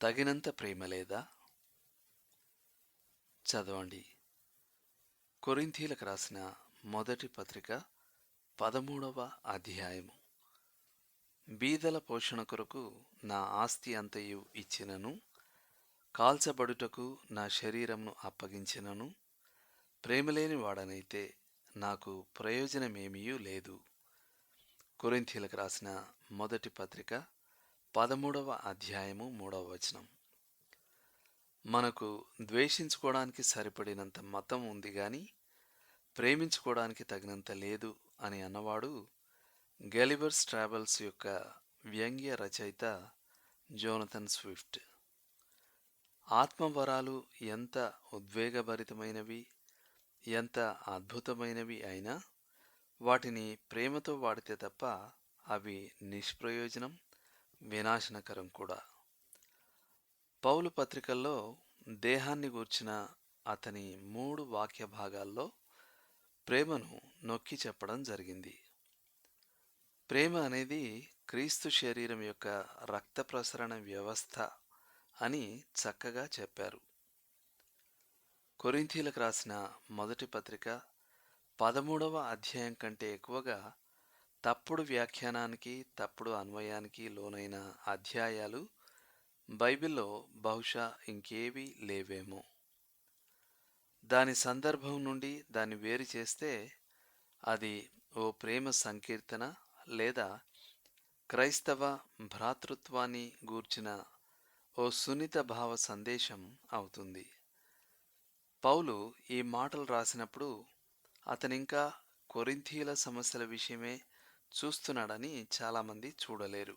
తగినంత ప్రేమ లేదా? చదవండి. కొరింథీలకు రాసిన మొదటి పత్రిక 13వ అధ్యాయము. బీదల పోషణ కొరకు నా ఆస్తి అంతయు ఇచ్చినను, కాల్చబడుటకు నా శరీరమును అప్పగించినను, ప్రేమలేని వాడనైతే నాకు ప్రయోజనమేమీయూ లేదు. కొరింథీలకు రాసిన మొదటి పత్రిక 13వ అధ్యాయము 3వ వచనం. మనకు ద్వేషించుకోవడానికి సరిపడినంత మతం ఉంది గాని ప్రేమించుకోవడానికి తగినంత లేదు అని అన్నవాడు గెలివర్స్ ట్రావెల్స్ యొక్క వ్యంగ్య రచయిత జోనథన్ స్విఫ్ట్. ఆత్మవరాలు ఎంత ఉద్వేగభరితమైనవి, ఎంత అద్భుతమైనవి అయినా వాటిని ప్రేమతో వాడితే తప్ప అవి నిష్ప్రయోజనం, వినాశనకరం కూడా. పౌలు పత్రికల్లో దేహాన్ని గూర్చిన అతని 3 వాక్య భాగాల్లో ప్రేమను నొక్కి చెప్పడం జరిగింది. ప్రేమ అనేది క్రీస్తు శరీరం యొక్క రక్త ప్రసరణ వ్యవస్థ అని చక్కగా చెప్పారు. కొరింథీలకు రాసిన మొదటి పత్రిక 13వ అధ్యాయం కంటే ఎక్కువగా తప్పుడు వ్యాఖ్యానానికి, తప్పుడు అన్వయానికి లోనైన అధ్యాయాలు బైబిల్లో బహుశా ఇంకేవీ లేవేమో. దాని సందర్భం నుండి దాన్ని వేరు చేస్తే అది ఓ ప్రేమ సంకీర్తన లేదా క్రైస్తవ భ్రాతృత్వాన్ని గూర్చిన ఓ సున్నిత భావ సందేశం అవుతుంది. పౌలు ఈ మాటలు రాసినప్పుడు అతనింకా కొరింథీల సమస్యల విషయమే చూస్తున్నాడని చాలామంది చూడలేరు.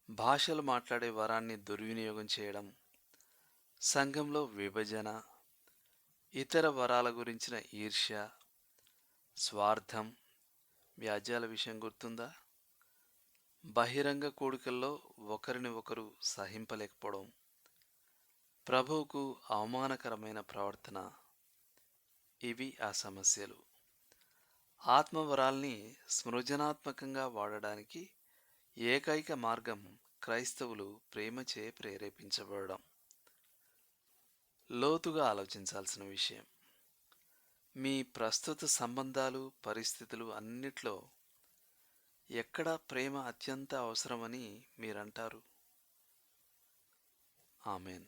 భాషలు మాట్లాడే వరాన్ని దుర్వినియోగం చేయడం, సంఘంలో విభజన, ఇతర వరాల గురించిన ఈర్ష్య, స్వార్థం, వ్యాజ్యాల విషయం గుర్తుందా? బహిరంగ కూడికల్లో ఒకరిని ఒకరు సహింపలేకపోవడం, ప్రభువుకు అవమానకరమైన ప్రవర్తన, ఇవి ఆ సమస్యలు. ఆత్మవరాల్ని సృజనాత్మకంగా వాడడానికి ఏకైక మార్గం క్రైస్తవులు ప్రేమచే ప్రేరేపించబడడం. లోతుగా ఆలోచించాల్సిన విషయం. మీ ప్రస్తుత సంబంధాలు, పరిస్థితులు అన్నిట్లో ఎక్కడ ప్రేమ అత్యంత అవసరమని మీరంటారు? ఆమెన్.